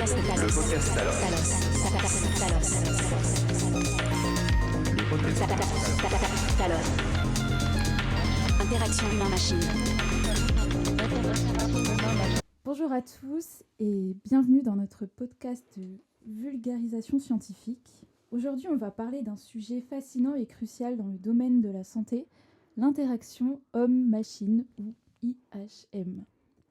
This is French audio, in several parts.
Interaction humain-machine. Bonjour à tous et bienvenue dans notre podcast de vulgarisation scientifique. Aujourd'hui, on va parler d'un sujet fascinant et crucial dans le domaine de la santé, l'interaction homme-machine ou IHM.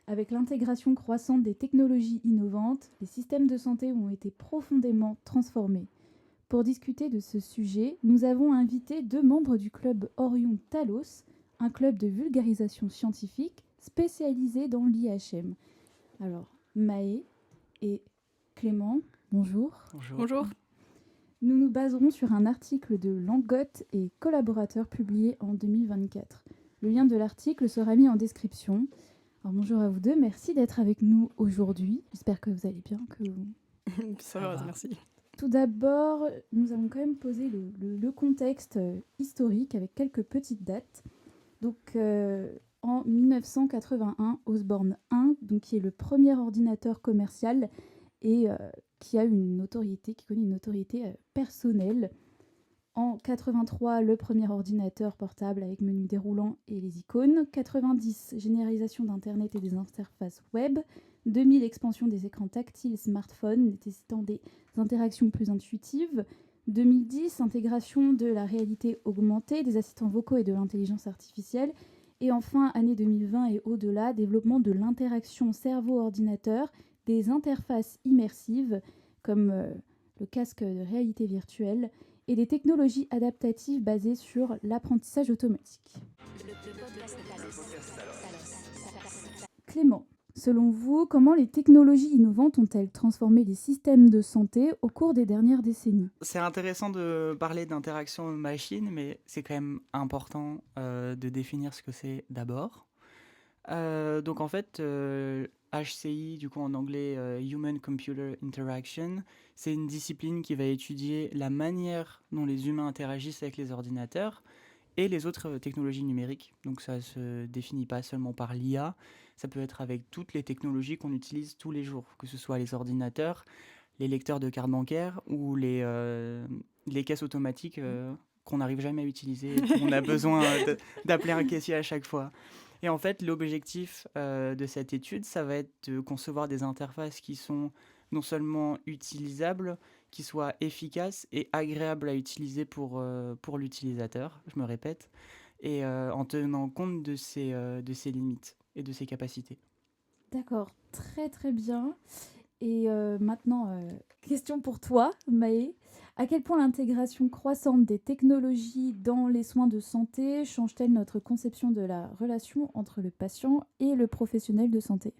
Avec l'intégration croissante des technologies innovantes, les systèmes de santé ont été profondément transformés. Pour discuter de ce sujet, nous avons invité 2 membres du club Orion Talos, un club de vulgarisation scientifique spécialisé dans l'IHM. Alors, Maë et Clément, bonjour. Bonjour. Nous nous baserons sur un article de Langotte et collaborateurs publié en 2024. Le lien de l'article sera mis en description. Alors, bonjour à vous deux, merci d'être avec nous aujourd'hui. J'espère que vous allez bien, Ça va, merci. Tout d'abord, nous allons quand même poser le contexte historique avec quelques petites dates. Donc, en 1981, Osborne 1, donc, qui est le premier ordinateur commercial et qui connaît une notoriété personnelle. En 83, le premier ordinateur portable avec menu déroulant et les icônes. 90, généralisation d'Internet et des interfaces web. 2000, expansion des écrans tactiles smartphones nécessitant des interactions plus intuitives. 2010, intégration de la réalité augmentée, des assistants vocaux et de l'intelligence artificielle. Et enfin, année 2020 et au-delà, développement de l'interaction cerveau-ordinateur, des interfaces immersives comme le casque de réalité virtuelle et des technologies adaptatives basées sur l'apprentissage automatique. Clément, selon vous, comment les technologies innovantes ont-elles transformé les systèmes de santé au cours des dernières décennies ? C'est intéressant de parler d'interaction machine, mais c'est quand même important de définir ce que c'est d'abord. Donc en fait, HCI, du coup en anglais Human Computer Interaction, c'est une discipline qui va étudier la manière dont les humains interagissent avec les ordinateurs et les autres technologies numériques. Donc ça ne se définit pas seulement par l'IA, ça peut être avec toutes les technologies qu'on utilise tous les jours, que ce soit les ordinateurs, les lecteurs de cartes bancaires ou les caisses automatiques qu'on n'arrive jamais à utiliser et qu'on a besoin d'appeler un caissier à chaque fois. Et en fait, l'objectif de cette étude, ça va être de concevoir des interfaces qui sont non seulement utilisables, qui soient efficaces et agréables à utiliser pour l'utilisateur, je me répète, et en tenant compte de ses limites et de ses capacités. D'accord, très très bien. Et maintenant, question pour toi, Maë. À quel point l'intégration croissante des technologies dans les soins de santé change-t-elle notre conception de la relation entre le patient et le professionnel de santé ?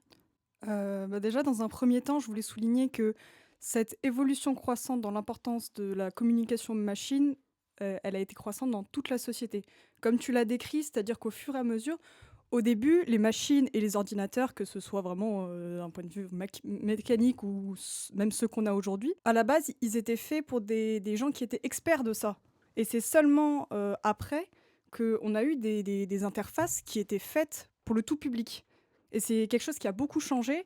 Déjà, dans un premier temps, je voulais souligner que cette évolution croissante dans l'importance de la communication machine, elle a été croissante dans toute la société. Comme tu l'as décrit, c'est-à-dire qu'au fur et à mesure, au début, les machines et les ordinateurs, que ce soit vraiment d'un point de vue mécanique ou même ceux qu'on a aujourd'hui, à la base, ils étaient faits pour des gens qui étaient experts de ça. Et c'est seulement après qu'on a eu des interfaces qui étaient faites pour le tout public. Et c'est quelque chose qui a beaucoup changé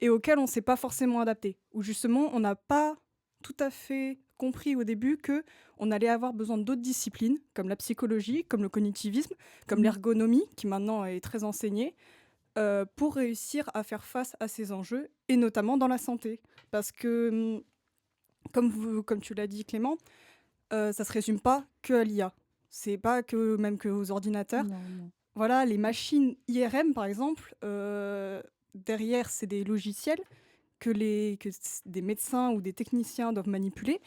et auquel on ne s'est pas forcément adapté. Où justement, on n'a pas tout à fait compris au début qu'on allait avoir besoin d'autres disciplines, comme la psychologie, comme le cognitivisme, comme l'ergonomie, qui maintenant est très enseignée, pour réussir à faire face à ces enjeux, et notamment dans la santé. Parce que, comme tu l'as dit Clément, ça ne se résume pas que à l'IA. C'est pas que même qu'aux ordinateurs. Non. Voilà, les machines IRM, par exemple, derrière, c'est des logiciels que des médecins ou des techniciens doivent manipuler.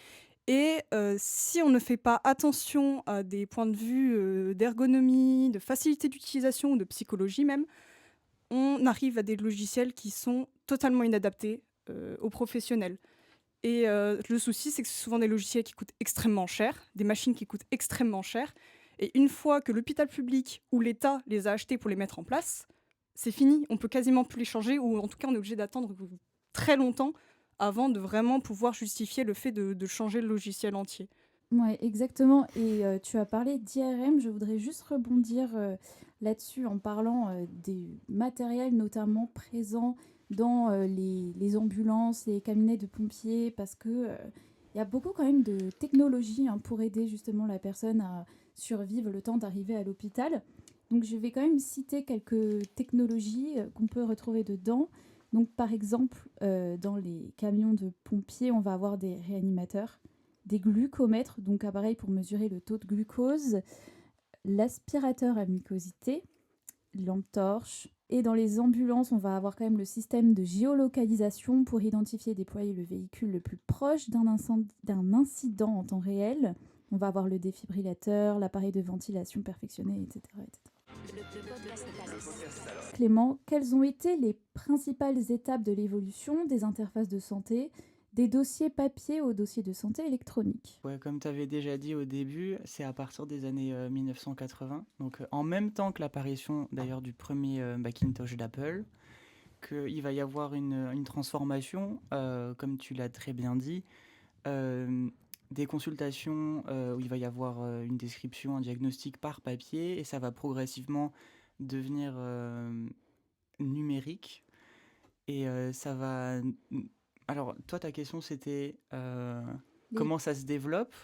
Et si on ne fait pas attention à des points de vue d'ergonomie, de facilité d'utilisation ou de psychologie même, on arrive à des logiciels qui sont totalement inadaptés aux professionnels. Et le souci, c'est que c'est souvent des logiciels qui coûtent extrêmement cher, des machines qui coûtent extrêmement cher. Et une fois que l'hôpital public ou l'État les a achetés pour les mettre en place, c'est fini. On peut quasiment plus les changer, ou en tout cas, on est obligé d'attendre très longtemps avant de vraiment pouvoir justifier le fait de changer le logiciel entier. Oui, exactement. Et tu as parlé d'IRM. Je voudrais juste rebondir là-dessus en parlant des matériels notamment présents dans les ambulances, les cabinets de pompiers, parce que il y a beaucoup quand même de technologies pour aider justement la personne à survivre le temps d'arriver à l'hôpital. Donc je vais quand même citer quelques technologies qu'on peut retrouver dedans. Donc par exemple, dans les camions de pompiers, on va avoir des réanimateurs, des glucomètres, donc appareil pour mesurer le taux de glucose, l'aspirateur à mucosité, lampe torche. Et dans les ambulances, on va avoir quand même le système de géolocalisation pour identifier et déployer le véhicule le plus proche d'un incident en temps réel. On va avoir le défibrillateur, l'appareil de ventilation perfectionné, etc. Clément, quelles ont été les principales étapes de l'évolution des interfaces de santé, des dossiers papier aux dossiers de santé électroniques? Ouais, comme tu avais déjà dit au début, c'est à partir des années 1980, donc en même temps que l'apparition d'ailleurs du premier Macintosh d'Apple, qu'il va y avoir une transformation, comme tu l'as très bien dit, euh, des consultations où il va y avoir une description, un diagnostic par papier, et ça va progressivement devenir numérique. Et ça va... Alors, toi, ta question, c'était Les, comment ça se développe?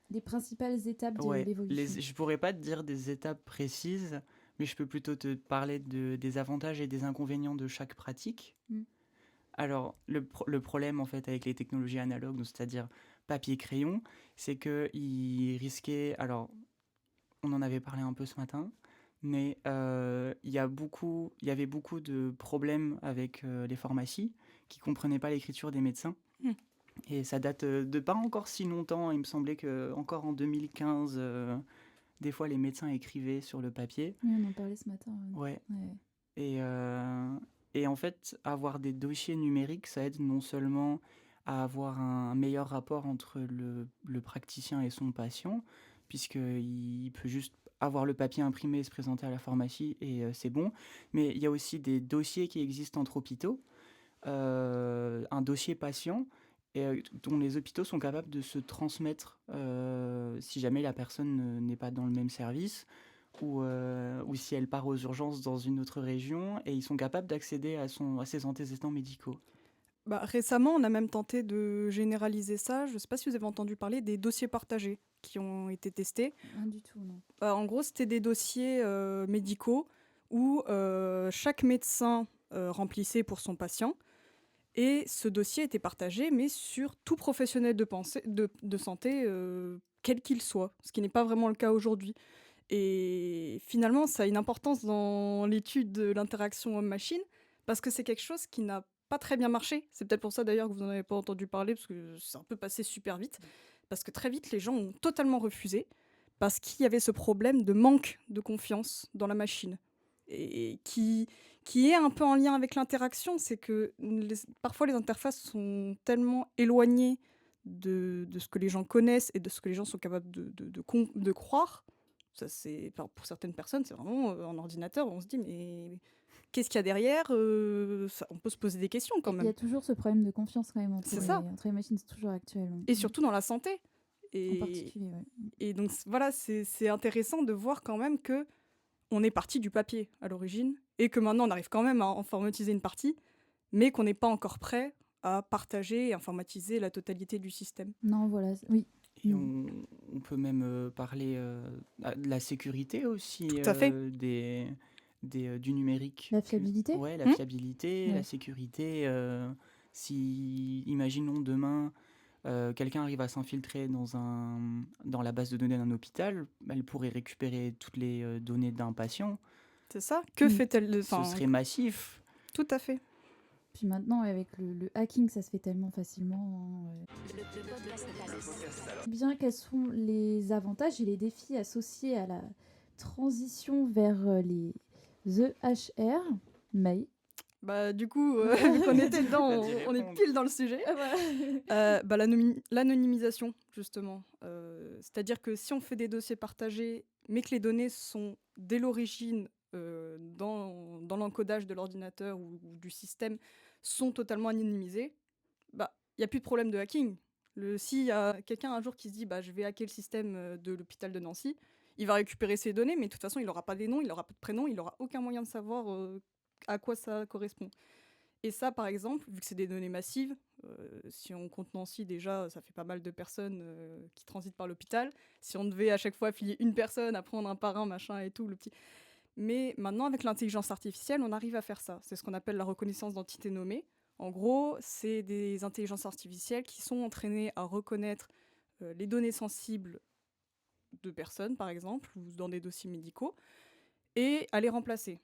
les principales étapes de Ouais, l'évolution. je pourrais pas te dire des étapes précises, mais je peux plutôt te parler des avantages et des inconvénients de chaque pratique. Mm. Alors, le problème, en fait, avec les technologies analogues, donc c'est-à-dire papier-crayon, c'est qu'ils risquaient... Alors, on en avait parlé un peu ce matin, mais il y avait beaucoup de problèmes avec les pharmacies qui comprenaient pas l'écriture des médecins. Hmm. Et ça date de pas encore si longtemps. Il me semblait que encore en 2015, des fois les médecins écrivaient sur le papier. Oui, on en parlait ce matin. Ouais. Ouais. Et, et en fait, avoir des dossiers numériques, ça aide non seulement à avoir un meilleur rapport entre le praticien et son patient, puisqu'il peut juste avoir le papier imprimé et se présenter à la pharmacie et c'est bon. Mais il y a aussi des dossiers qui existent entre hôpitaux, un dossier patient, et, dont les hôpitaux sont capables de se transmettre si jamais la personne n'est pas dans le même service ou si elle part aux urgences dans une autre région, et ils sont capables d'accéder à ses antécédents médicaux. Bah, récemment, on a même tenté de généraliser ça. Je ne sais pas si vous avez entendu parler des dossiers partagés qui ont été testés. Rien du tout, non. En gros, c'était des dossiers médicaux où chaque médecin remplissait pour son patient. Et ce dossier était partagé, mais sur tout professionnel de santé, quel qu'il soit, ce qui n'est pas vraiment le cas aujourd'hui. Et finalement, ça a une importance dans l'étude de l'interaction homme-machine, parce que c'est quelque chose qui n'a pas très bien marché. C'est peut-être pour ça d'ailleurs que vous n'en avez pas entendu parler, parce que c'est un peu passé super vite. Parce que très vite, les gens ont totalement refusé, parce qu'il y avait ce problème de manque de confiance dans la machine. Et qui est un peu en lien avec l'interaction, c'est que parfois les interfaces sont tellement éloignées de ce que les gens connaissent et de ce que les gens sont capables de croire. Ça, pour certaines personnes, c'est vraiment un ordinateur où on se dit, mais qu'est-ce qu'il y a derrière on peut se poser des questions quand Il y même. a toujours ce problème de confiance quand même C'est ça. entre les machines, c'est toujours actuel. Et surtout dans la santé. En particulier, ouais. Et donc voilà, c'est intéressant de voir quand même que on est parti du papier à l'origine et que maintenant on arrive quand même à informatiser une partie, mais qu'on n'est pas encore prêt à partager et informatiser la totalité du système. Non, voilà, oui. Et on peut même parler de la sécurité aussi, Tout à fait. Du numérique. La fiabilité. Ouais, la fiabilité, Ouais. la sécurité. Si, imaginons demain, quelqu'un arrive à s'infiltrer dans la base de données d'un hôpital, elle pourrait récupérer toutes les données d'un patient. C'est ça. Que fait-elle de... Ce serait massif. Tout à fait. Puis maintenant, avec le hacking, ça se fait tellement facilement. Bien, quels sont les avantages et les défis associés à la transition vers les EHR, May? Bah, du coup, vu qu'on était dedans, on est pile dans le sujet. L'anonymisation, justement. C'est-à-dire que si on fait des dossiers partagés, mais que les données sont dès l'origine dans l'encodage de l'ordinateur ou du système, sont totalement anonymisées, bah, il n'y a plus de problème de hacking. S'il y a quelqu'un un jour qui se dit je vais hacker le système de l'hôpital de Nancy, il va récupérer ses données, mais de toute façon, il n'aura pas des noms, il n'aura pas de prénoms, il n'aura aucun moyen de savoir à quoi ça correspond. Et ça, par exemple, vu que c'est des données massives, si on compte Nancy, déjà, ça fait pas mal de personnes qui transitent par l'hôpital. Si on devait à chaque fois filer une personne, apprendre un par un, machin et tout, le petit. Mais maintenant, avec l'intelligence artificielle, on arrive à faire ça. C'est ce qu'on appelle la reconnaissance d'entités nommées. En gros, c'est des intelligences artificielles qui sont entraînées à reconnaître les données sensibles de personnes, par exemple, ou dans des dossiers médicaux, et à les remplacer.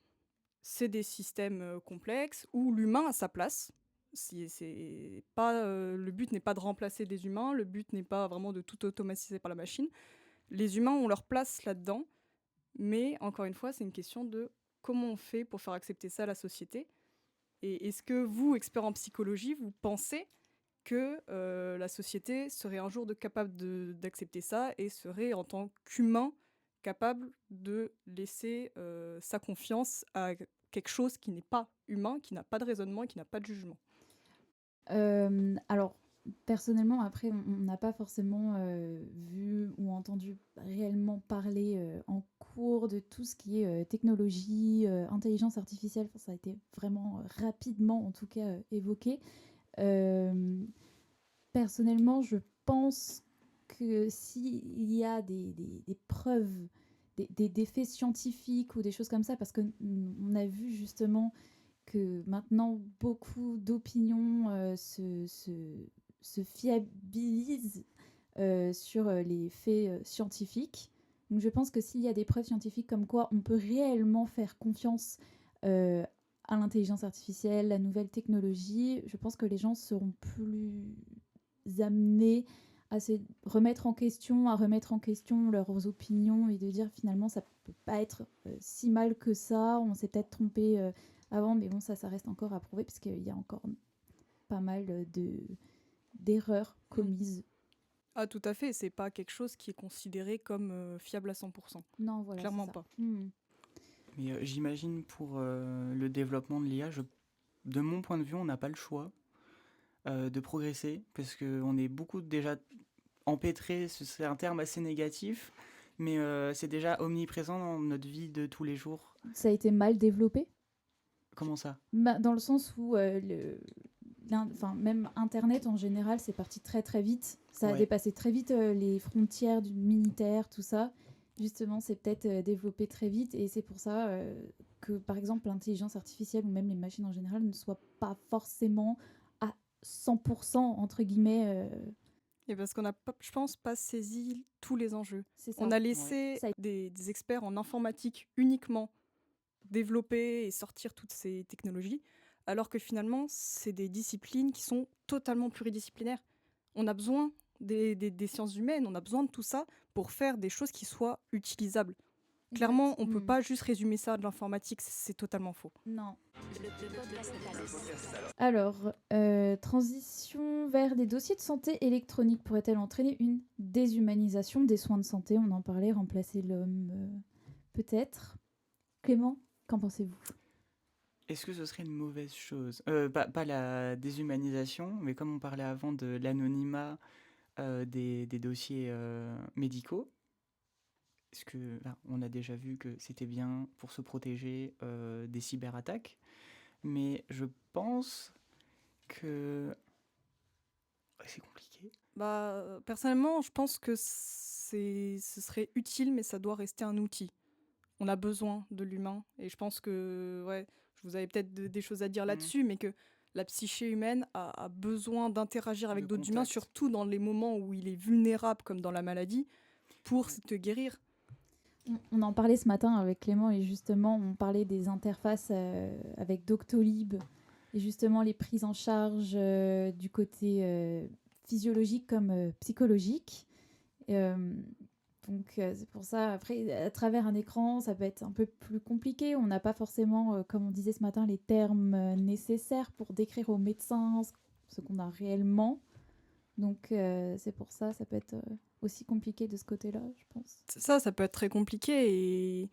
C'est des systèmes complexes où l'humain a sa place. Le but n'est pas de remplacer des humains, le but n'est pas vraiment de tout automatiser par la machine. Les humains ont leur place là-dedans, mais encore une fois, c'est une question de comment on fait pour faire accepter ça à la société. Et est-ce que vous, expert en psychologie, vous pensez que la société serait un jour capable d'accepter ça et serait, en tant qu'humain, capable de laisser sa confiance à quelque chose qui n'est pas humain, qui n'a pas de raisonnement et qui n'a pas de jugement? Alors, personnellement, après, on n'a pas forcément vu ou entendu réellement parler en cours de tout ce qui est technologie, intelligence artificielle. Enfin, ça a été vraiment rapidement, en tout cas, évoqué. Euh, Personnellement, je pense que s'il y a des preuves, des faits scientifiques ou des choses comme ça, parce qu'on a vu justement que maintenant beaucoup d'opinions se fiabilisent sur les faits scientifiques. Donc je pense que s'il y a des preuves scientifiques comme quoi on peut réellement faire confiance euh, à l'intelligence artificielle, la nouvelle technologie, je pense que les gens seront plus amenés à se remettre en question, à remettre en question leurs opinions et de dire finalement ça peut pas être si mal que ça, on s'est peut-être trompé avant, mais bon ça reste encore à prouver parce qu'il y a encore pas mal d'erreurs commises. Ah, tout à fait, c'est pas quelque chose qui est considéré comme fiable à 100%. Non, voilà, Clairement c'est ça. pas. Mais j'imagine pour le développement de l'IA, de mon point de vue, on n'a pas le choix de progresser parce qu'on est beaucoup déjà empêtré, c'est un terme assez négatif, mais c'est déjà omniprésent dans notre vie de tous les jours. Ça a été mal développé. Comment ça? Dans le sens où même Internet en général, c'est parti très très vite. Ça a Ouais. dépassé très vite les frontières du militaire, tout ça. Justement, c'est peut-être développé très vite et c'est pour ça que, par exemple, l'intelligence artificielle ou même les machines en général ne soient pas forcément à 100% entre guillemets. Et parce qu'on n'a pas, je pense, pas saisi tous les enjeux. C'est ça. On a laissé Ça- des experts en informatique uniquement développer et sortir toutes ces technologies, alors que finalement, c'est des disciplines qui sont totalement pluridisciplinaires. On a besoin des sciences humaines, on a besoin de tout ça pour faire des choses qui soient utilisables. Clairement, on ne peut pas juste résumer ça à de l'informatique, c'est totalement faux. Non. Alors, transition vers des dossiers de santé électronique pourrait-elle entraîner une déshumanisation des soins de santé? On en parlait, remplacer l'homme, peut-être. Clément, qu'en pensez-vous? Est-ce que ce serait une mauvaise chose? Pas la déshumanisation, mais comme on parlait avant de l'anonymat des dossiers médicaux, est-ce que on a déjà vu que c'était bien pour se protéger des cyberattaques, mais je pense que c'est compliqué. Personnellement, je pense que ce serait utile, mais ça doit rester un outil. On a besoin de l'humain, et je pense que, ouais, vous avez peut-être des choses à dire là-dessus, mais que la psyché humaine a besoin d'interagir avec De d'autres humains, contact. surtout dans les moments où il est vulnérable, comme dans la maladie, pour te guérir. On en parlait ce matin avec Clément et justement, on parlait des interfaces avec Doctolib et justement les prises en charge du côté physiologique comme psychologique. Donc c'est pour ça, après, à travers un écran, ça peut être un peu plus compliqué. On n'a pas forcément, comme on disait ce matin, les termes nécessaires pour décrire aux médecins ce qu'on a réellement. Donc c'est pour ça, ça peut être aussi compliqué de ce côté-là, je pense. Ça peut être très compliqué, et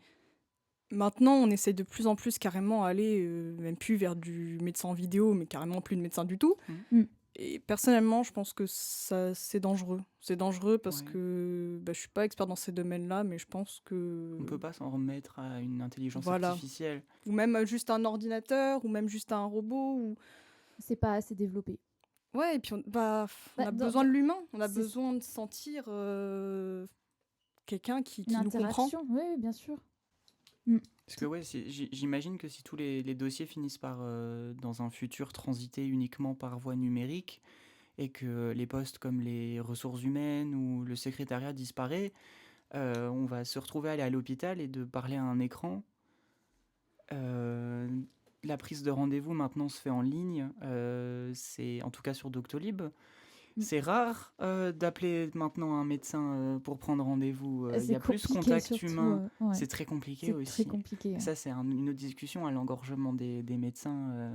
maintenant, on essaie de plus en plus carrément aller, même plus vers du médecin en vidéo, mais carrément plus de médecin du tout. Mm. Et personnellement, je pense que ça, c'est dangereux. C'est dangereux parce Ouais. que je suis pas expert dans ces domaines-là, mais je pense que On peut pas s'en remettre à une intelligence voilà. artificielle. Ou même juste un ordinateur, ou même juste un robot. Ou... C'est pas assez développé. Ouais, et puis on Bah, a dans- besoin de l'humain. On a c'est- besoin de sentir quelqu'un qui Une nous comprend. interaction, oui, bien sûr. Parce que ouais, j'imagine que si tous les dossiers finissent par, dans un futur, transiter uniquement par voie numérique, et que les postes comme les ressources humaines ou le secrétariat disparaît, on va se retrouver à aller à l'hôpital et de parler à un écran. La prise de rendez-vous maintenant se fait en ligne, c'est en tout cas sur Doctolib. C'est rare d'appeler maintenant un médecin pour prendre rendez-vous. Il y C'est a plus compliqué, contact surtout, humain. ouais. C'est très compliqué C'est aussi. très compliqué. Et ça, c'est une autre discussion, à l'engorgement des médecins.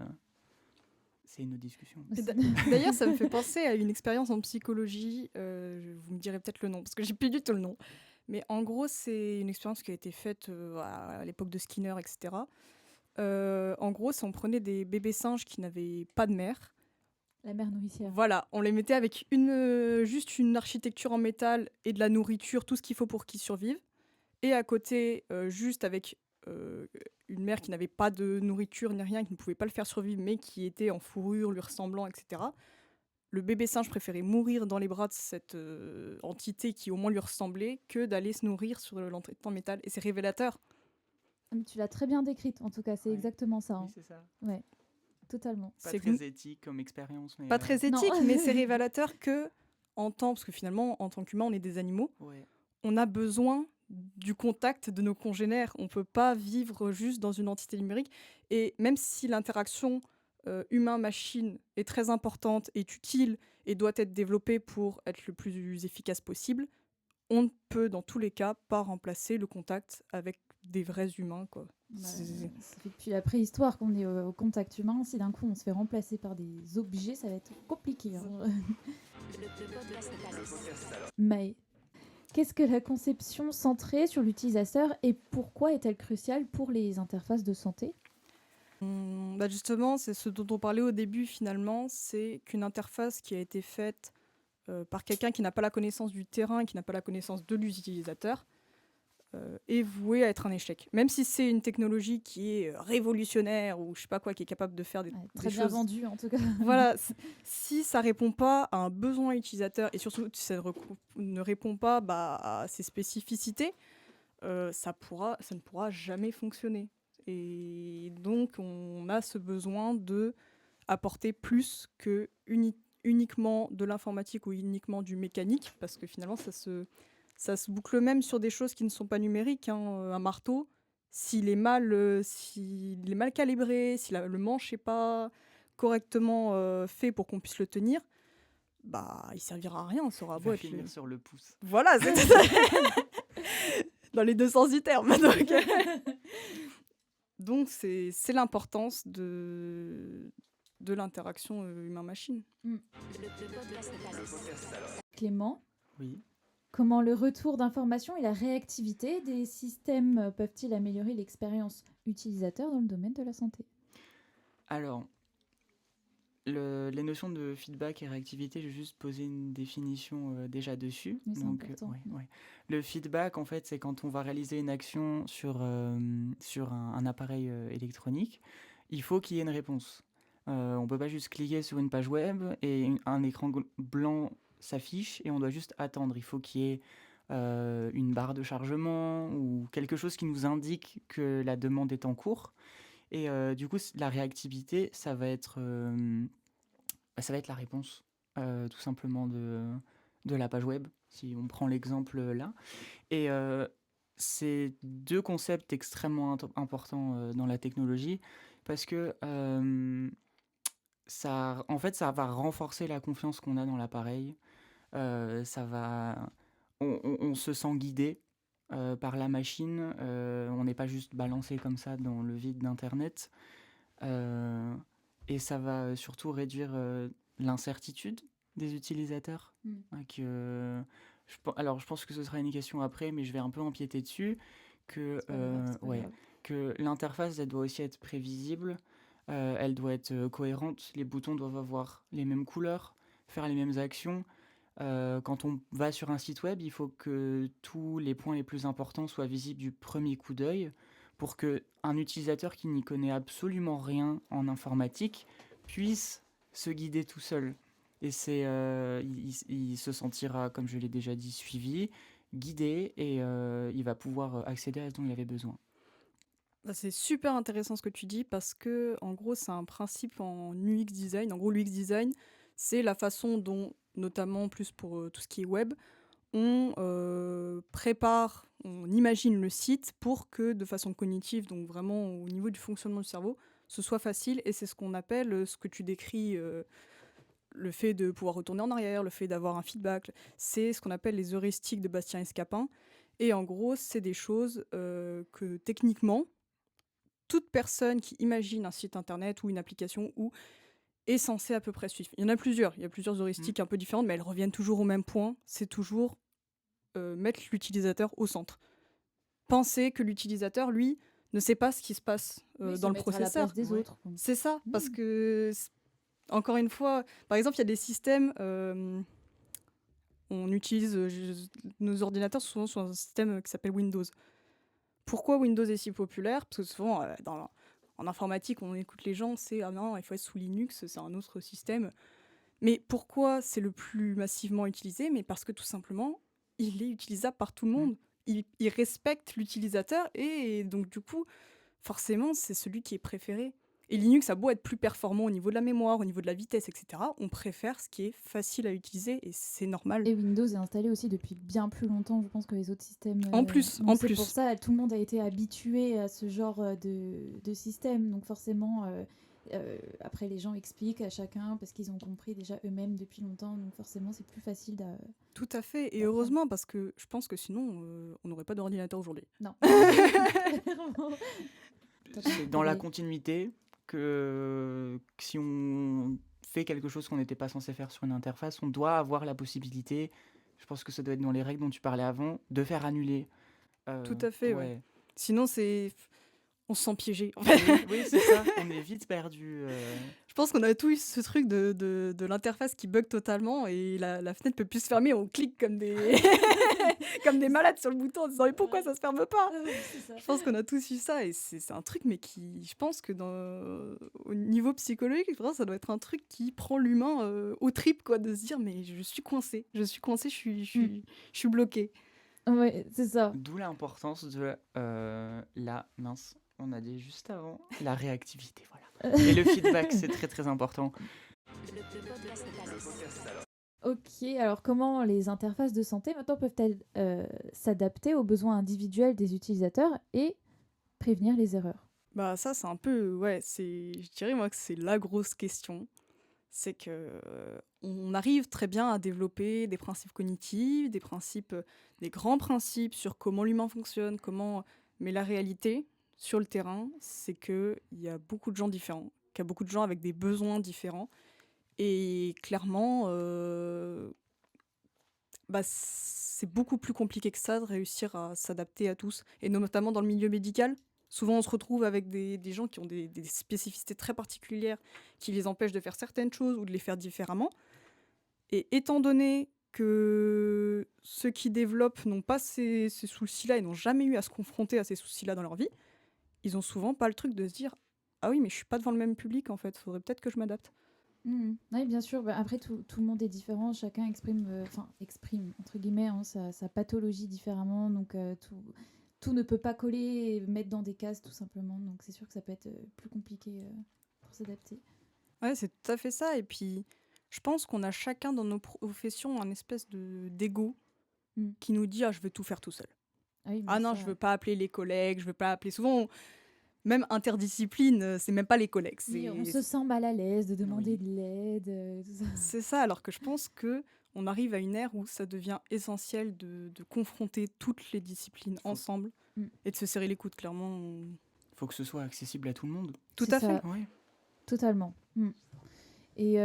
C'est une autre discussion. Et d'ailleurs, ça me fait penser à une expérience en psychologie. Vous me direz peut-être le nom, parce que j'ai plus du tout le nom. Mais en gros, c'est une expérience qui a été faite à l'époque de Skinner, etc. En gros, on prenait des bébés singes qui n'avaient pas de mère. La mère nourricière. Voilà, on les mettait avec juste une architecture en métal et de la nourriture, tout ce qu'il faut pour qu'ils survivent. Et à côté, juste avec une mère qui n'avait pas de nourriture ni rien, qui ne pouvait pas le faire survivre, mais qui était en fourrure, lui ressemblant, etc. Le bébé singe préférait mourir dans les bras de cette entité qui au moins lui ressemblait que d'aller se nourrir sur l'entretien en métal. Et c'est révélateur. Mais tu l'as très bien décrite, en tout cas, c'est Ouais. exactement ça. Oui, hein. c'est ça. Ouais, totalement. Pas C'est très éthique comme expérience, mais pas très Non. éthique, mais c'est révélateur que, parce que finalement, en tant qu'humain, on est des animaux, ouais. on a besoin du contact de nos congénères. On ne peut pas vivre juste dans une entité numérique. Et même si l'interaction humain-machine est très importante, est utile et doit être développée pour être le plus efficace possible, on ne peut dans tous les cas pas remplacer le contact avec des vrais humains, quoi. Bah, ça fait depuis la préhistoire qu'on est au contact humain. Si d'un coup on se fait remplacer par des objets, ça va être compliqué. Hein. Mais qu'est-ce que la conception centrée sur l'utilisateur et pourquoi est-elle cruciale pour les interfaces de santé ? Justement, c'est ce dont on parlait au début finalement, c'est qu'une interface qui a été faite par quelqu'un qui n'a pas la connaissance du terrain et qui n'a pas la connaissance de l'utilisateur est vouée à être un échec. Même si c'est une technologie qui est révolutionnaire ou je sais pas quoi, qui est capable de faire des très bien choses... vendu en tout cas. Voilà, si ça répond pas à un besoin utilisateur et surtout si ça ne répond pas à ses spécificités, ça ne pourra jamais fonctionner. Et donc, on a ce besoin de apporter plus que uniquement de l'informatique ou uniquement du mécanique, parce que finalement, ça se boucle même sur des choses qui ne sont pas numériques. Hein. Un marteau, s'il est mal calibré, si le manche n'est pas correctement fait pour qu'on puisse le tenir, il servira à rien. Ça aura beau Va être finir sur le pouce. Voilà, c'est dans les deux sens du terme. Donc c'est l'importance de l'interaction humain-machine. Clément, Oui. comment le retour d'information et la réactivité des systèmes peuvent-ils améliorer l'expérience utilisateur dans le domaine de la santé ? Alors, les notions de feedback et réactivité, je vais juste poser une définition déjà dessus. Mais c'est important. Ouais. Le feedback, en fait, c'est quand on va réaliser une action sur un appareil électronique, il faut qu'il y ait une réponse. On ne peut pas juste cliquer sur une page web et un écran blanc s'affiche et on doit juste attendre. Il faut qu'il y ait une barre de chargement ou quelque chose qui nous indique que la demande est en cours. Et du coup, la réactivité, ça va être la réponse, tout simplement, de la page web, si on prend l'exemple là. Et c'est deux concepts extrêmement importants dans la technologie, parce que ça va renforcer la confiance qu'on a dans l'appareil. On se sent guidé par la machine, on n'est pas juste balancé comme ça dans le vide d'Internet. Et ça va surtout réduire l'incertitude des utilisateurs. Alors, je pense que ce sera une question après, mais je vais un peu empiéter dessus. Que l'interface, elle doit aussi être prévisible. Elle doit être cohérente, les boutons doivent avoir les mêmes couleurs, faire les mêmes actions. Quand on va sur un site web, il faut que tous les points les plus importants soient visibles du premier coup d'œil pour qu'un utilisateur qui n'y connaît absolument rien en informatique puisse se guider tout seul. Et il se sentira, comme je l'ai déjà dit, suivi, guidé, et il va pouvoir accéder à ce dont il avait besoin. Bah, c'est super intéressant ce que tu dis parce que, en gros, c'est un principe en UX design. En gros, l'UX design, c'est la façon dont, notamment plus pour tout ce qui est web, on prépare, on imagine le site pour que de façon cognitive, donc vraiment au niveau du fonctionnement du cerveau, ce soit facile. Et c'est ce qu'on appelle, ce que tu décris, le fait de pouvoir retourner en arrière, le fait d'avoir un feedback, c'est ce qu'on appelle les heuristiques de Bastien Escapin. Et en gros, c'est des choses que techniquement, toute personne qui imagine un site internet ou une application ou est censée à peu près suivre. Il y en a plusieurs, il y a plusieurs heuristiques un peu différentes, mais elles reviennent toujours au même point, c'est toujours mettre l'utilisateur au centre. Penser que l'utilisateur, lui, ne sait pas ce qui se passe Oui, se dans le mettre à la processeur. place des Ouais. autres. C'est ça, parce que, encore une fois, par exemple, il y a des systèmes, on utilise nos ordinateurs souvent sur un système qui s'appelle Windows. Pourquoi Windows est si populaire? Parce que souvent, en informatique, on écoute les gens, c'est « Ah non, il faut être sous Linux, c'est un autre système ». Mais pourquoi c'est le plus massivement utilisé? Mais parce que tout simplement, il est utilisable par tout le monde. Il respecte l'utilisateur et donc du coup, forcément, c'est celui qui est préféré. Et Linux a beau être plus performant au niveau de la mémoire, au niveau de la vitesse, etc. On préfère ce qui est facile à utiliser et c'est normal. Et Windows est installé aussi depuis bien plus longtemps, je pense, que les autres systèmes. En plus, donc en c'est plus. pour ça, tout le monde a été habitué à ce genre de système. Donc forcément, après, les gens expliquent à chacun parce qu'ils ont compris déjà eux-mêmes depuis longtemps. Donc forcément, c'est plus facile Tout à fait. Et D'accord. heureusement, parce que je pense que sinon, on n'aurait pas d'ordinateur aujourd'hui. Non. C'est dans la continuité que si on fait quelque chose qu'on n'était pas censé faire sur une interface, on doit avoir la possibilité, je pense que ça doit être dans les règles dont tu parlais avant, de faire annuler. Tout à fait, ouais. Sinon, on se sent piégé. En Oui, fait. oui, c'est ça, on est vite perdu. Je pense qu'on a tous eu ce truc de l'interface qui bug totalement et la fenêtre peut plus se fermer, on clique comme des, comme des malades sur le bouton en disant « Mais pourquoi ça se ferme pas ?» Je pense qu'on a tous eu ça et c'est un truc, mais qui, je pense que au niveau psychologique, ça doit être un truc qui prend l'humain aux tripes, quoi, de se dire « Mais je suis coincé, je suis bloqué. » Ouais, c'est ça. D'où l'importance de mince, on a dit juste avant, la réactivité, voilà. Et le feedback, c'est très très important. Ok, alors comment les interfaces de santé maintenant peuvent-elles s'adapter aux besoins individuels des utilisateurs et prévenir les erreurs? Bah ça, c'est un peu, ouais, je dirais moi que c'est la grosse question. C'est que on arrive très bien à développer des principes cognitifs, des grands principes sur comment l'humain fonctionne, mais la réalité sur le terrain, c'est que il y a beaucoup de gens différents, qu'il y a beaucoup de gens avec des besoins différents, et clairement, c'est beaucoup plus compliqué que ça de réussir à s'adapter à tous, et notamment dans le milieu médical. Souvent, on se retrouve avec des gens qui ont des spécificités très particulières qui les empêchent de faire certaines choses ou de les faire différemment. Et étant donné que ceux qui développent n'ont pas ces soucis-là et n'ont jamais eu à se confronter à ces soucis-là dans leur vie, ils ont souvent pas le truc de se dire « Ah oui, mais je suis pas devant le même public, en fait, faudrait peut-être que je m'adapte. » Oui, bien sûr. Bah, après, tout le monde est différent. Chacun exprime, entre guillemets, hein, sa pathologie différemment. Donc, tout ne peut pas coller et mettre dans des cases, tout simplement. Donc, c'est sûr que ça peut être plus compliqué pour s'adapter. Ouais, c'est tout à fait ça. Et puis, je pense qu'on a chacun dans nos professions un espèce d'ego qui nous dit « Ah, je veux tout faire tout seul. » Ah non, je veux pas appeler les collègues, je veux pas appeler... Souvent, même interdiscipline, c'est même pas les collègues. Oui, on se sent mal à l'aise de demander de l'aide. Tout ça. C'est ça, alors que je pense qu'on arrive à une ère où ça devient essentiel de confronter toutes les disciplines ensemble et de se serrer les coudes, clairement. Il faut que ce soit accessible à tout le monde. Tout à fait. Ouais. Totalement. Et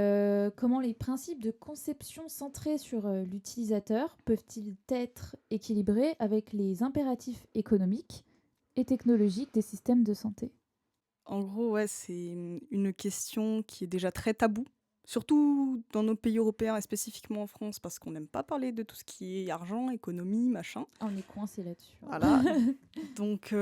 comment les principes de conception centrés sur l'utilisateur peuvent-ils être équilibrés avec les impératifs économiques et technologiques des systèmes de santé? En gros, ouais, c'est une question qui est déjà très taboue, surtout dans nos pays européens et spécifiquement en France, parce qu'on n'aime pas parler de tout ce qui est argent, économie, machin. On est coincé là-dessus. Voilà. Donc,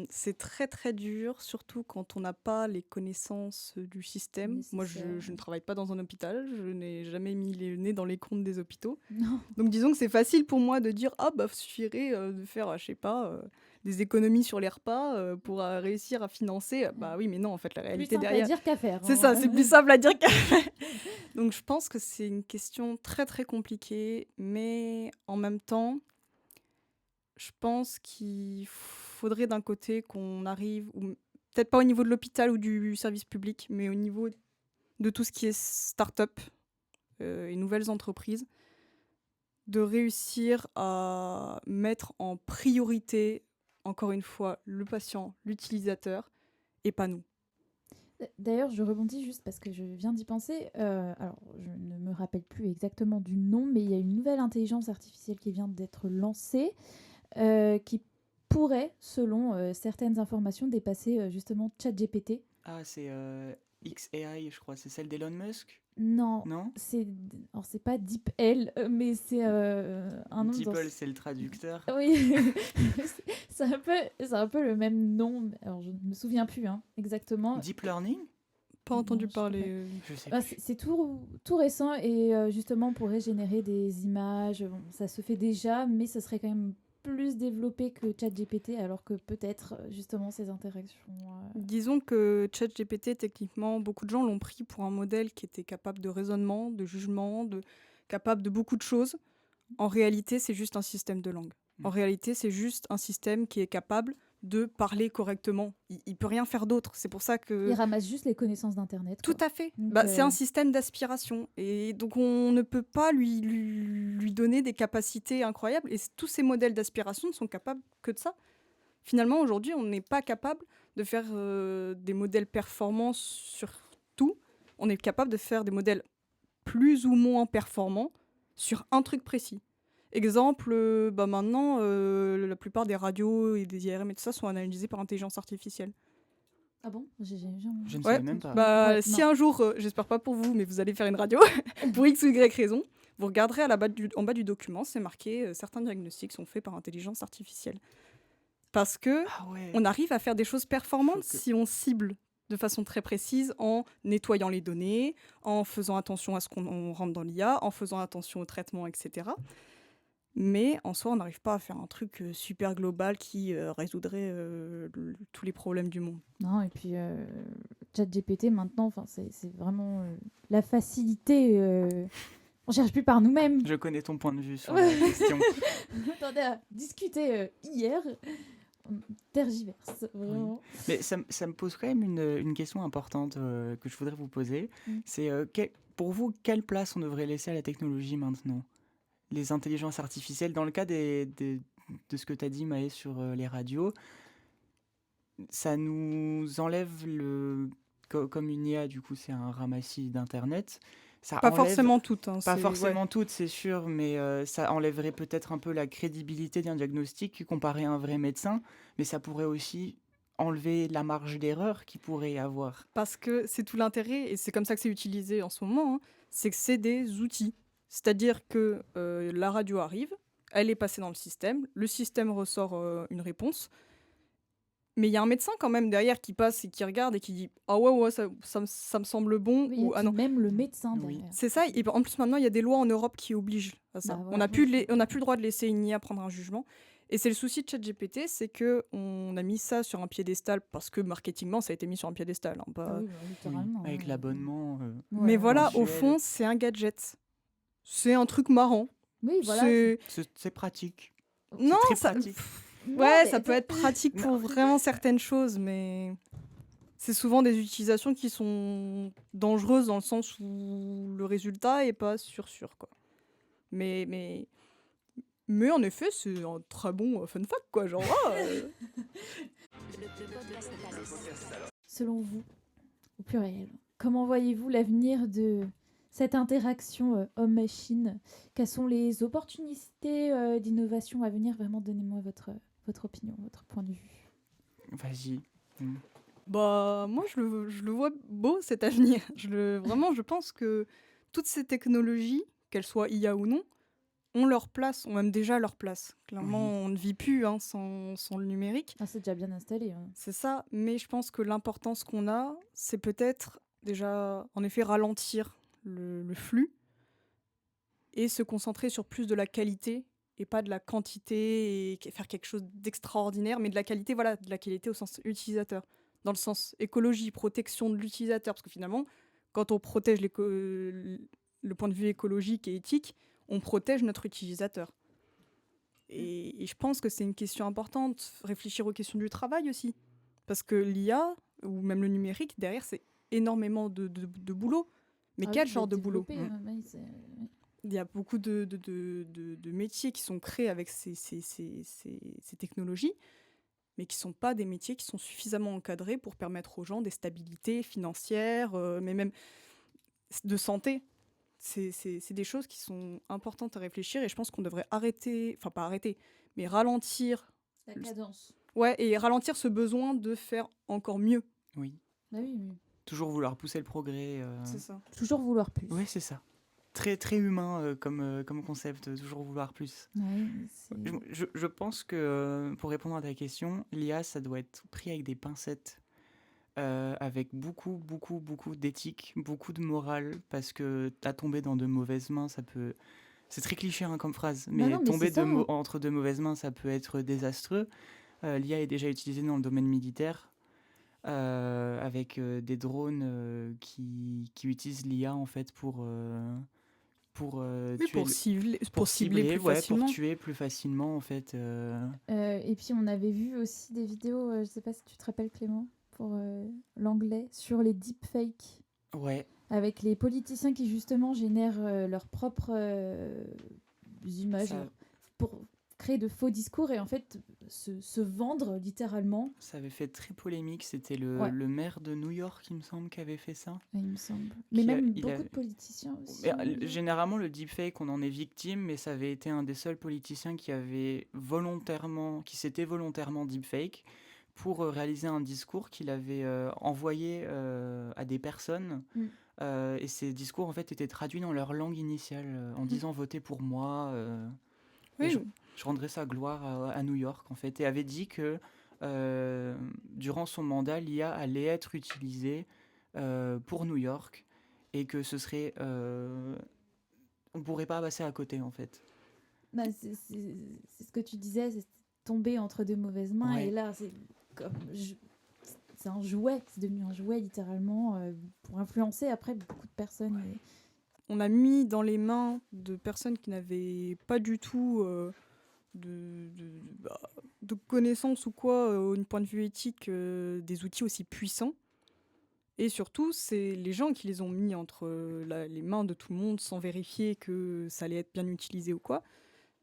c'est très très dur, surtout quand on n'a pas les connaissances du système. Moi, Nécessaire. je ne travaille pas dans un hôpital, je n'ai jamais mis le nez dans les comptes des hôpitaux. Non. Donc, disons que c'est facile pour moi de dire ah bah suffirait de faire, je sais pas, des économies sur les repas pour réussir à financer. Bah oui, mais non, en fait, la Plus réalité simple à derrière. dire qu'à faire. C'est ça, c'est plus simple à dire qu'à faire. Donc, je pense que c'est une question très très compliquée, mais en même temps, je pense qu'il faudrait d'un côté qu'on arrive, ou peut-être pas au niveau de l'hôpital ou du service public, mais au niveau de tout ce qui est start-up et nouvelles entreprises, de réussir à mettre en priorité, encore une fois, le patient, l'utilisateur, et pas nous. D'ailleurs, je rebondis juste parce que je viens d'y penser. Alors, je ne me rappelle plus exactement du nom, mais il y a une nouvelle intelligence artificielle qui vient d'être lancée, qui pourrait, selon certaines informations, dépasser justement ChatGPT. Ah, c'est XAI, je crois. C'est celle d'Elon Musk? Non, Non? alors c'est pas DeepL, mais c'est un nom dans... DeepL, c'est le traducteur. Oui, c'est un peu le même nom. Alors, je ne me souviens plus exactement. Deep Learning? Pas entendu Non, je sais parler. Je sais Bah, plus. c'est tout récent et justement on pourrait générer des images. Bon, ça se fait déjà, mais ça serait quand même plus développé que ChatGPT, alors que peut-être justement ces interactions. Disons que ChatGPT, techniquement, beaucoup de gens l'ont pris pour un modèle qui était capable de raisonnement, de jugement, capable de beaucoup de choses. En réalité, c'est juste un système de langue. En réalité, c'est juste un système qui est capable de parler correctement. Il peut rien faire d'autre. C'est pour ça que... Il ramasse juste les connaissances d'Internet. Tout quoi. à fait. Donc, C'est un système d'aspiration. Et donc, on ne peut pas lui donner des capacités incroyables. Et tous ces modèles d'aspiration ne sont capables que de ça. Finalement, aujourd'hui, on n'est pas capable de faire des modèles performants sur tout. On est capable de faire des modèles plus ou moins performants sur un truc précis. Exemple, maintenant, la plupart des radios et des IRM et tout ça sont analysés par intelligence artificielle. Ah bon Je ne Ouais, savais même pas. Ouais, si non. un jour, j'espère pas pour vous, mais vous allez faire une radio, pour X ou Y raison, vous regarderez en bas du document, c'est marqué certains diagnostics sont faits par intelligence artificielle. Parce que Ah ouais. on arrive à faire des choses performantes Faut que- si on cible de façon très précise en nettoyant les données, en faisant attention à ce qu'on rentre dans l'IA, en faisant attention au traitement, etc. Mais en soi, on n'arrive pas à faire un truc super global qui résoudrait tous les problèmes du monde. Non, et puis ChatGPT maintenant, c'est vraiment la facilité. On cherche plus par nous-mêmes. Je connais ton point de vue sur Ouais. la question. Attendez à discuter hier. On tergiverse, vraiment. Mais ça me pose quand même une question importante que je voudrais vous poser. C'est pour vous, quelle place on devrait laisser à la technologie maintenant? Les intelligences artificielles, dans le cas de ce que tu as dit, Maë, sur les radios, ça nous enlève comme une IA, du coup, c'est un ramassis d'Internet. Ça Pas enlève- forcément toutes. Hein, Pas c'est- forcément ouais. toutes, c'est sûr, mais ça enlèverait peut-être un peu la crédibilité d'un diagnostic comparé à un vrai médecin, mais ça pourrait aussi enlever la marge d'erreur qu'il pourrait y avoir. Parce que c'est tout l'intérêt, et c'est comme ça que c'est utilisé en ce moment, hein, c'est que c'est des outils. C'est-à-dire que la radio arrive, elle est passée dans le système ressort une réponse, mais il y a un médecin quand même derrière qui passe et qui regarde et qui dit « Ah ouais, ça me semble bon Oui, ou et ah puis non ». même le médecin Oui. derrière. C'est ça, et en plus maintenant il y a des lois en Europe qui obligent à ça. Bah On voilà. n'a plus, le droit de laisser une IA prendre un jugement. Et c'est le souci de ChatGPT, c'est qu'on a mis ça sur un piédestal parce que marketingement ça a été mis sur un piédestal. Hein, pas... Ah oui, bah, littéralement. Avec ouais. l'abonnement. Ouais, Mais voilà, mensuel. au fond, c'est un gadget. C'est un truc marrant. Oui, voilà. C'est pratique. Non, C'est très ça... pratique. Non, Ouais, mais ça peut être pratique pour vraiment certaines choses, mais c'est souvent des utilisations qui sont dangereuses dans le sens où le résultat est pas sûr, quoi. Mais en effet, c'est un très bon fun fact, quoi. Genre, Selon vous, au pluriel, comment voyez-vous l'avenir de cette interaction homme-machine? Quelles sont les opportunités d'innovation à venir? Vraiment, donnez-moi votre opinion, votre point de vue. Vas-y. Bah, moi, je le vois beau cet avenir. Vraiment, je pense que toutes ces technologies, qu'elles soient IA ou non, ont leur place, ont même déjà leur place. Clairement, Oui, on ne vit plus hein, sans le numérique. Ah, c'est déjà bien installé, hein. C'est ça, mais je pense que l'importance qu'on a, c'est peut-être déjà, en effet, ralentir le flux et se concentrer sur plus de la qualité et pas de la quantité et faire quelque chose d'extraordinaire, mais de la qualité, voilà, de la qualité au sens utilisateur, dans le sens écologie, protection de l'utilisateur, parce que finalement, quand on protège le point de vue écologique et éthique, on protège notre utilisateur. Et je pense que c'est une question importante, réfléchir aux questions du travail aussi. Parce que l'IA, ou même le numérique, derrière, c'est énormément de boulot. Mais Ah quel oui, genre de boulot? développé, oui, Il y a beaucoup de métiers qui sont créés avec ces technologies, mais qui ne sont pas des métiers qui sont suffisamment encadrés pour permettre aux gens des stabilités financières, mais même de santé. C'est des choses qui sont importantes à réfléchir et je pense qu'on devrait arrêter, enfin pas arrêter, mais ralentir, la cadence. ouais, et ralentir ce besoin de faire encore mieux. oui. Bah oui, oui. Toujours vouloir pousser le progrès. C'est ça. Toujours vouloir plus. Ouais, c'est ça. Très, très humain comme concept, toujours vouloir plus. Ouais, Je pense que pour répondre à ta question, l'IA, ça doit être pris avec des pincettes, avec beaucoup, beaucoup, beaucoup d'éthique, beaucoup de morale, parce que tomber dans de mauvaises mains, ça peut... C'est très cliché hein, comme phrase, Bah mais non, mais tomber c'est ça, hein. entre de mauvaises mains, ça peut être désastreux. L'IA est déjà utilisée dans le domaine militaire, avec des drones qui utilisent l'IA en fait pour Oui, tuer pour cibler plus ouais, facilement. pour tuer plus facilement en fait. Et puis on avait vu aussi des vidéos, je sais pas si tu te rappelles Clément, pour l'anglais, sur les deepfakes, Ouais, avec les politiciens qui justement génèrent leurs propres images ça, pour créer de faux discours et en fait se vendre littéralement. ça avait fait très polémique. C'était Ouais. le maire de New York, il me semble, qui avait fait ça. Il me semble. Mais Qui a- même il a- beaucoup de politiciens aussi. Mais, on va dire. généralement, le deepfake, on en est victime, mais ça avait été un des seuls politiciens qui s'était volontairement deepfake pour réaliser un discours qu'il avait envoyé à des personnes. Mm. Et ces discours, en fait, étaient traduits dans leur langue initiale, en disant votez pour moi. Et Oui, je rendrai sa gloire à New York, en fait. Et avait dit que durant son mandat, l'IA allait être utilisée pour New York et que ce serait. On pourrait pas passer à côté, en fait. Bah, c'est ce que tu disais, c'est tomber entre de mauvaises mains. Ouais. Et là, c'est un jouet, c'est devenu un jouet littéralement pour influencer après beaucoup de personnes. Ouais. on a mis dans les mains de personnes qui n'avaient pas du tout de connaissances ou quoi, au point de vue éthique, des outils aussi puissants. Et surtout, c'est les gens qui les ont mis entre les mains de tout le monde sans vérifier que ça allait être bien utilisé ou quoi.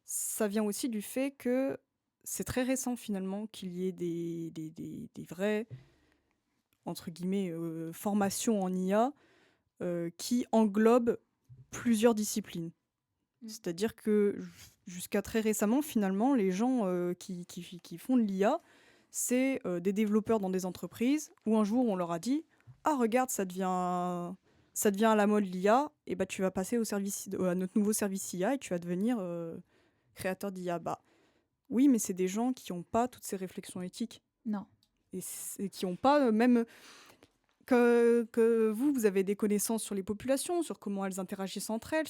Ça vient aussi du fait que c'est très récent finalement qu'il y ait des vraies, entre guillemets, formations en IA qui englobent plusieurs disciplines. C'est-à-dire que jusqu'à très récemment, finalement, les gens qui font de l'IA, c'est des développeurs dans des entreprises où un jour on leur a dit « Ah, regarde, ça devient à la mode l'IA, et bah, tu vas passer à notre nouveau service IA et tu vas devenir créateur d'IA. » Bah, oui, mais c'est des gens qui n'ont pas toutes ces réflexions éthiques Non. et qui n'ont pas même que vous avez des connaissances sur les populations, sur comment elles interagissent entre elles.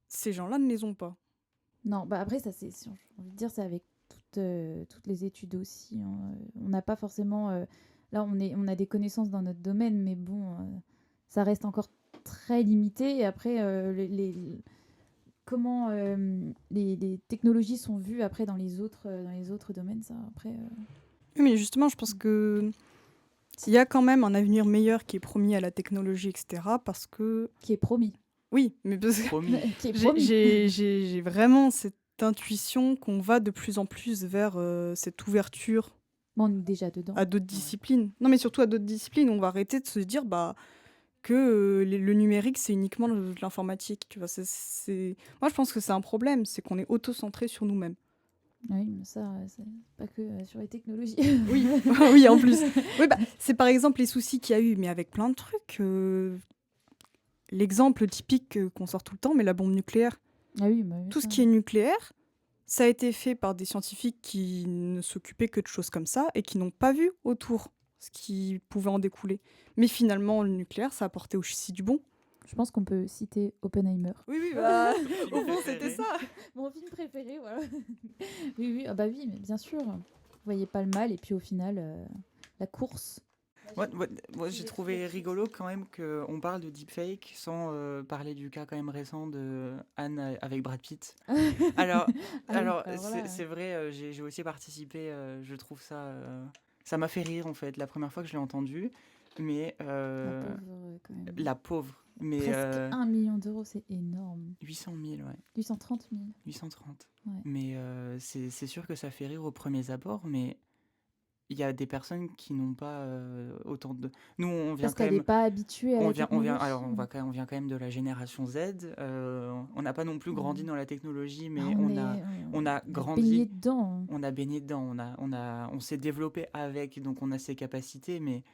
Ces gens-là ne les ont pas. Non, bah après, ça, j'ai envie de dire, c'est avec toutes les études aussi, hein. On n'a pas forcément. Là, on a des connaissances dans notre domaine, mais bon, ça reste encore très limité. Et après, comment les technologies sont vues après dans les autres domaines, ça, après. Oui, mais justement, je pense que il y a quand même un avenir meilleur qui est promis à la technologie, etc. Parce que... Qui est promis. Oui, mais parce que Promis. Qui est promis. j'ai vraiment cette intuition qu'on va de plus en plus vers cette ouverture Bon, on est déjà dedans. à d'autres disciplines. Non, mais surtout à d'autres disciplines. On va arrêter de se dire que le numérique, c'est uniquement de l'informatique. Tu vois, moi, je pense que c'est un problème. C'est qu'on est auto-centré sur nous-mêmes. Oui, mais ça, c'est pas que sur les technologies. Oui, oui, en plus. Oui, bah, c'est par exemple les soucis qu'il y a eu, mais avec plein de trucs. L'exemple typique qu'on sort tout le temps, mais la bombe nucléaire. Ah oui, bah oui, Tout ce ça. qui est nucléaire, ça a été fait par des scientifiques qui ne s'occupaient que de choses comme ça et qui n'ont pas vu autour ce qui pouvait en découler. Mais finalement, le nucléaire, ça a apporté aussi du bon. Je pense qu'on peut citer Oppenheimer. Oui, oui, bah, Film au fond, c'était préféré. ça. Mon film préféré, voilà. Oui, oui, ah bah oui, mais bien sûr. Vous voyez pas le mal, et puis au final, la course. Moi, j'ai trouvé rigolo quand même qu'on parle de deepfake sans parler du cas quand même récent de Anne avec Brad Pitt. Alors, Ah oui, alors alors là, c'est vrai, j'ai aussi participé, je trouve ça... ça m'a fait rire en fait, la première fois que je l'ai entendu, mais la pauvre, quand même. la pauvre, mais Presque 1 million d'euros, c'est énorme. 800 000, ouais, 830 000. 830. Ouais. Mais c'est sûr que ça fait rire aux premiers abords, mais il y a des personnes qui n'ont pas autant de... Nous, on vient Parce quand qu'elle n'est même... pas habituée à la On technologie. vient, alors on vient quand même de la génération Z. On n'a pas non plus grandi Mm. dans la technologie, Bah, mais on a on a grandi, baigné dedans. on a baigné dedans, on s'est développé avec, donc on a ses capacités, mais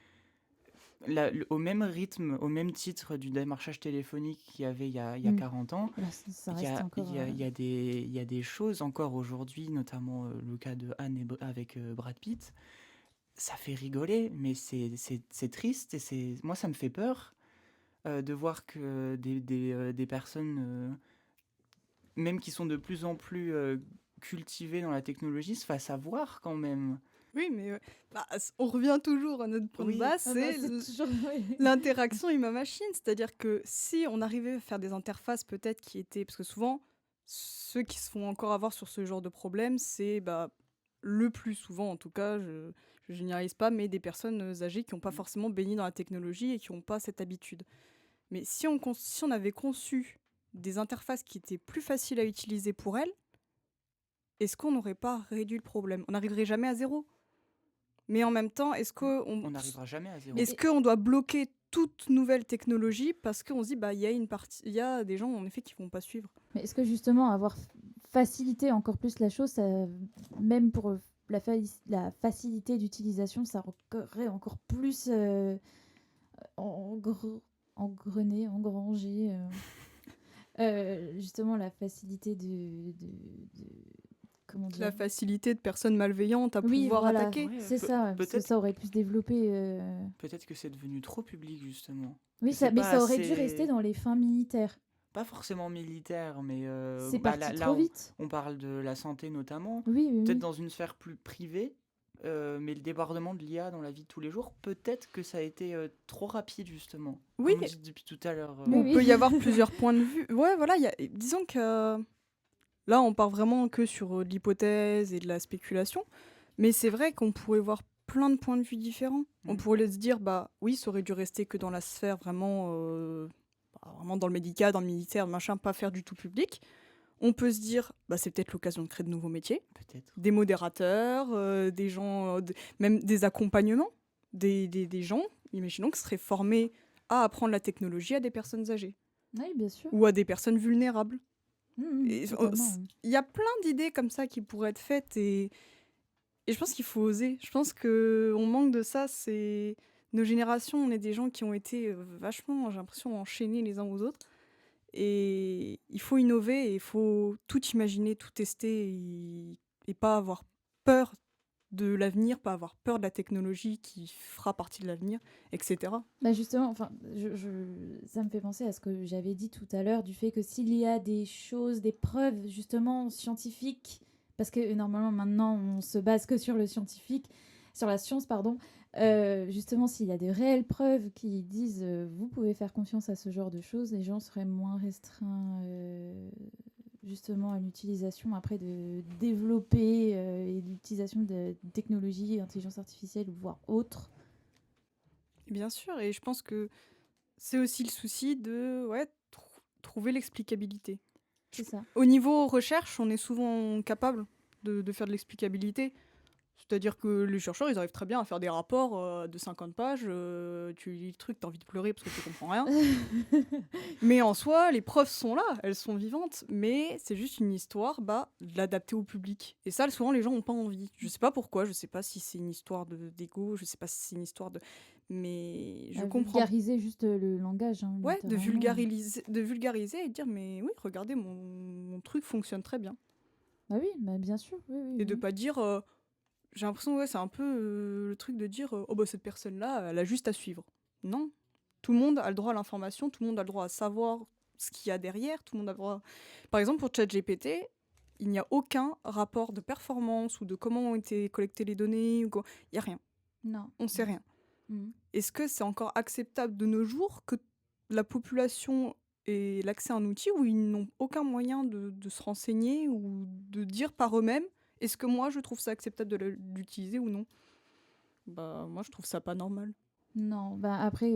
au même rythme, au même titre du démarchage téléphonique qu'il y avait il y a 40 ans, Là, ça il y reste a, encore. il y a des choses encore aujourd'hui, notamment le cas de Anne avec Brad Pitt. Ça fait rigoler, mais c'est triste et moi ça me fait peur de voir que des personnes, même qui sont de plus en plus cultivées dans la technologie, se fassent avoir quand même. Oui, mais bah, on revient toujours à notre point de Oui. base, Ah bah, c'est c'est toujours. l'interaction humain-machine. C'est-à-dire que si on arrivait à faire des interfaces peut-être qui étaient... Parce que souvent, ceux qui se font encore avoir sur ce genre de problème, c'est bah, le plus souvent, en tout cas, je généralise pas, mais des personnes âgées qui n'ont pas forcément baigné dans la technologie et qui n'ont pas cette habitude. Mais si on avait conçu des interfaces qui étaient plus faciles à utiliser pour elles, est-ce qu'on n'aurait pas réduit le problème? On n'arriverait jamais à zéro. Mais en même temps, On n'arrivera jamais à zéro. est-ce qu'on doit bloquer toute nouvelle technologie parce qu'on se dit bah il y a des gens en effet qui vont pas suivre. Mais est-ce que justement avoir facilité encore plus la chose, même pour la facilité d'utilisation, ça aurait encore plus engrangé justement la facilité comment dire. La facilité de personnes malveillantes à Oui, pouvoir voilà, attaquer. Ouais, c'est ça, parce que peut-être ça aurait pu se développer. peut-être que c'est devenu trop public justement. Oui, Que c'est mais pas ça aurait dû assez- rester dans les fins militaires. Pas forcément militaire, mais C'est parti trop vite. on parle de la santé notamment. Oui, oui, Peut-être oui. dans une sphère plus privée, mais le débordement de l'IA dans la vie de tous les jours, peut-être que ça a été trop rapide justement. Oui. Comme on dit depuis tout à l'heure. Oui, On oui. peut y avoir plusieurs points de vue. Ouais, voilà, disons que là, on part vraiment que sur de l'hypothèse et de la spéculation, mais c'est vrai qu'on pourrait voir plein de points de vue différents. On pourrait se dire, bah oui, ça aurait dû rester que dans la sphère vraiment, vraiment dans le médical, dans le militaire, machin, pas faire du tout public. On peut se dire, bah c'est peut-être l'occasion de créer de nouveaux métiers, Peut-être. des modérateurs, des gens, même des accompagnements, des gens, imaginons, qui seraient formés à apprendre la technologie à des personnes âgées Oui, bien sûr. ou à des personnes vulnérables. Et Totalement. il y a plein d'idées comme ça qui pourraient être faites et je pense qu'il faut oser. Je pense qu'on manque de ça. C'est nos générations, on est des gens qui ont été vachement, j'ai l'impression, enchaînés les uns aux autres. Et il faut innover et il faut tout imaginer, tout tester et pas avoir peur de l'avenir, pas avoir peur de la technologie qui fera partie de l'avenir, etc. Bah justement, enfin, ça me fait penser à ce que j'avais dit tout à l'heure du fait que s'il y a des choses, des preuves justement scientifiques, parce que normalement maintenant on se base que sur le scientifique, sur la science, pardon, justement s'il y a des réelles preuves qui disent vous pouvez faire confiance à ce genre de choses, les gens seraient moins restreints justement à l'utilisation après de développer et l'utilisation de technologies, d'intelligence artificielle, voire autres. Bien sûr, et je pense que c'est aussi le souci de trouver l'explicabilité. C'est ça. Au niveau recherche, on est souvent capable de faire de l'explicabilité. C'est-à-dire que les chercheurs, ils arrivent très bien à faire des rapports de 50 pages. Tu lis le truc, t'as envie de pleurer parce que tu comprends rien. Mais en soi, les preuves sont là, elles sont vivantes. Mais c'est juste une histoire de l'adapter au public. Et ça, souvent, les gens n'ont pas envie. Je sais pas pourquoi, je sais pas si c'est une histoire d'ego, je sais pas si c'est une histoire de... Mais je comprends. Vulgariser juste le langage, hein, Ouais, littéralement. de vulgariser et de dire, mais oui, regardez, mon truc fonctionne très bien. Bah oui, bah bien sûr. Oui, oui, Et de oui. pas dire... j'ai l'impression, ouais, c'est un peu le truc de dire oh bah cette personne-là, elle a juste à suivre. Non. Tout le monde a le droit à l'information, tout le monde a le droit à savoir ce qu'il y a derrière, tout le monde a le droit. Par exemple, pour ChatGPT, il n'y a aucun rapport de performance ou de comment ont été collectées les données. Il n'y a rien. Non. On ne sait rien. Mhm. Est-ce que c'est encore acceptable de nos jours que la population ait l'accès à un outil où ils n'ont aucun moyen de se renseigner ou de dire par eux-mêmes est-ce que moi je trouve ça acceptable de l'utiliser ou non? Bah moi je trouve ça pas normal. Non, bah après,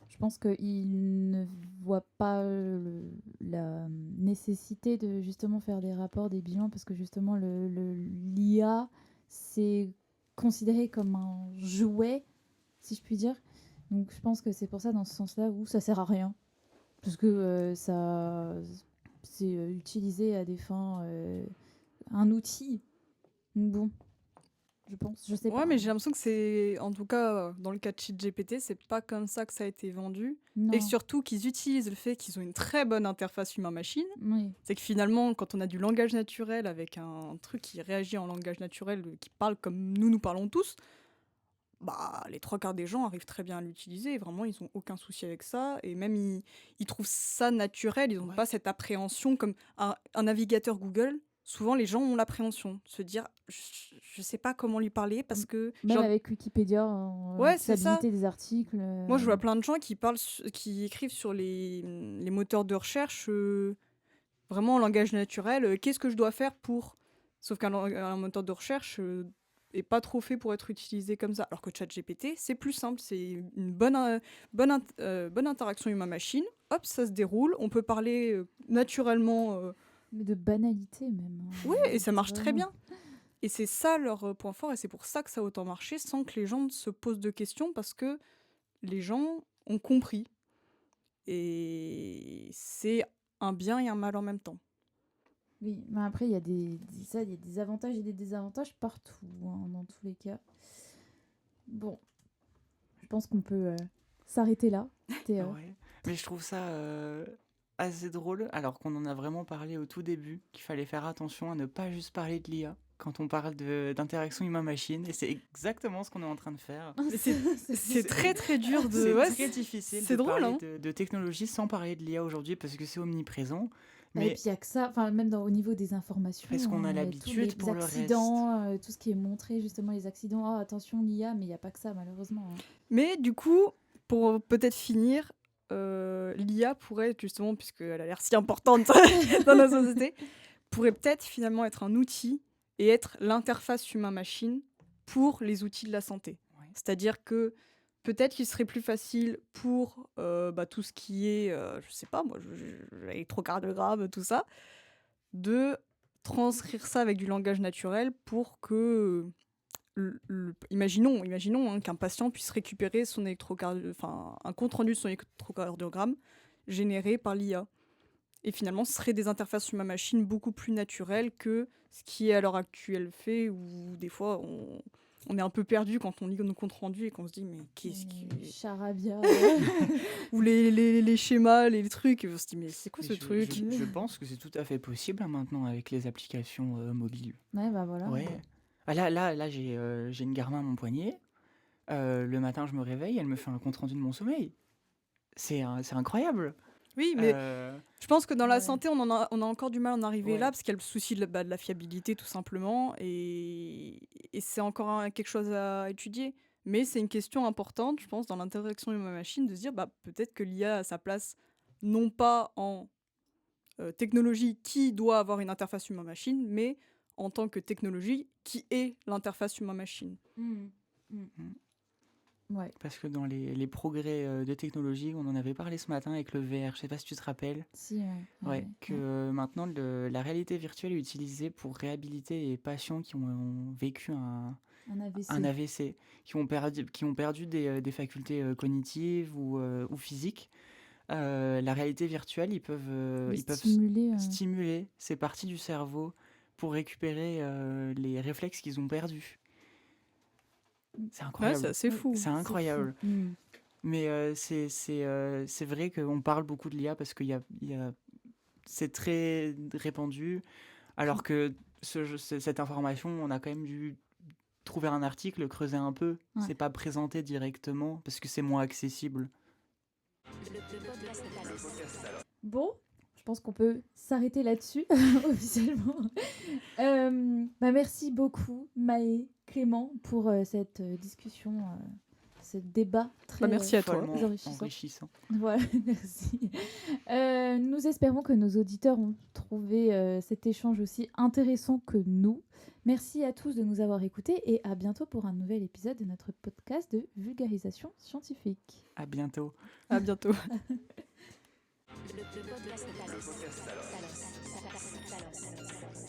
je pense qu'ils ne voient pas la nécessité de justement faire des rapports, des bilans, parce que justement, l'IA, c'est considéré comme un jouet, si je puis dire. Donc je pense que c'est pour ça, dans ce sens-là, où ça sert à rien. Parce que c'est utilisé à des fins, un outil. Donc bon, je pense, je sais Ouais, pas. mais j'ai l'impression que c'est, en tout cas dans le cas de ChatGPT, c'est pas comme ça que ça a été vendu. Et Non, surtout qu'ils utilisent le fait qu'ils ont une très bonne interface humain-machine. oui. C'est que finalement, quand on a du langage naturel avec un truc qui réagit en langage naturel, qui parle comme nous parlons tous, bah, les trois quarts des gens arrivent très bien à l'utiliser. Vraiment, ils ont aucun souci avec ça. Et même, ils trouvent ça naturel. Ils n'ont Ouais. pas cette appréhension comme un navigateur Google. Souvent, les gens ont l'appréhension. Se dire, je sais pas comment lui parler parce que... Même genre, avec Wikipédia, ouais, c'est ça. l'accessibilité des articles. Moi, je vois plein de gens qui écrivent sur les moteurs de recherche vraiment en langage naturel. Qu'est-ce que je dois faire pour... Sauf un moteur de recherche est pas trop fait pour être utilisé comme ça. Alors que ChatGPT, c'est plus simple. C'est une bonne interaction humain-machine. Hop, ça se déroule. On peut parler naturellement. Mais de banalité même, hein. Oui, et ça marche très Vraiment. bien. Et c'est ça leur point fort. Et c'est pour ça que ça a autant marché sans que les gens se posent de questions parce que les gens ont compris. Et c'est un bien et un mal en même temps. Oui, mais après, il y a il y a des avantages et des désavantages partout, hein, dans tous les cas. Bon, je pense qu'on peut s'arrêter là. C'était, Ouais. Mais je trouve ça assez drôle, alors qu'on en a vraiment parlé au tout début, qu'il fallait faire attention à ne pas juste parler de l'IA quand on parle d'interaction humain-machine, et c'est exactement ce qu'on est en train de faire. Mais c'est très très dur de. C'est Ouais, très difficile c'est de drôle, parler hein. de technologie sans parler de l'IA aujourd'hui parce que c'est omniprésent. Et Mais puis il y a que ça, enfin même au niveau des informations, parce qu'on a hein, il y l'habitude tous pour les le reste. accidents, tout ce qui est montré, justement les accidents. Ah, attention l'IA, mais il n'y a pas que ça malheureusement, hein. Mais du coup, pour peut-être finir, l'IA pourrait justement, puisqu'elle a l'air si importante dans la société, pourrait peut-être finalement être un outil et être l'interface humain-machine pour les outils de la santé. Ouais. C'est-à-dire que peut-être qu'il serait plus facile pour tout ce qui est, je sais pas moi, l'électrocardiogramme, tout ça, de transcrire ça avec du langage naturel pour que, imaginons qu'un patient puisse récupérer un compte rendu de son électrocardiogramme généré par l'IA. Et finalement, ce serait des interfaces humain-machine beaucoup plus naturelles que ce qui est à l'heure actuelle fait, où des fois on est un peu perdu quand on lit nos comptes rendus et qu'on se dit mais qu'est-ce qui... Charabia. Ou les schémas, les trucs, et on se dit mais c'est quoi ce Mais truc? je pense que c'est tout à fait possible hein, maintenant avec les applications mobiles. Ouais, bah voilà. Ouais. Ah, là j'ai une Garmin à mon poignet. Le matin, je me réveille, elle me fait un compte-rendu de mon sommeil. C'est incroyable. Oui, mais je pense que dans la Ouais. santé, on a encore du mal à en arriver Ouais. là, parce qu'il y a le souci de la fiabilité, tout simplement, et c'est encore quelque chose à étudier. Mais c'est une question importante, je pense, dans l'interaction humain-machine, de se dire, peut-être que l'IA a sa place, non pas en technologie qui doit avoir une interface humain-machine, mais en tant que technologie qui est l'interface humain-machine. Mm. Mm. Ouais. Parce que dans les progrès de technologie, on en avait parlé ce matin avec le VR, je sais pas si tu te rappelles, Si, ouais. ouais, que maintenant la réalité virtuelle est utilisée pour réhabiliter les patients qui ont vécu un Un AVC. AVC, qui ont perdu des facultés cognitives ou physiques. La réalité virtuelle, ils peuvent Stimuler. stimuler ces parties du cerveau pour récupérer les réflexes qu'ils ont perdus. C'est Ouais, incroyable. c'est assez fou. C'est incroyable. C'est fou. Mais c'est vrai qu'on parle beaucoup de l'IA parce c'est très répandu, alors que cette information, on a quand même dû trouver un article, creuser un peu. Ouais. C'est pas présenté directement parce que c'est moins accessible. Bon, je pense qu'on peut s'arrêter là-dessus, officiellement. Merci beaucoup, Maë, Clément, pour cette discussion, ce débat très merci à toi. Follement enrichissant. enrichissant. Voilà, merci. Nous espérons que nos auditeurs ont trouvé cet échange aussi intéressant que nous. Merci à tous de nous avoir écoutés et à bientôt pour un nouvel épisode de notre podcast de vulgarisation scientifique. À bientôt. À bientôt. Le podcast Thalos.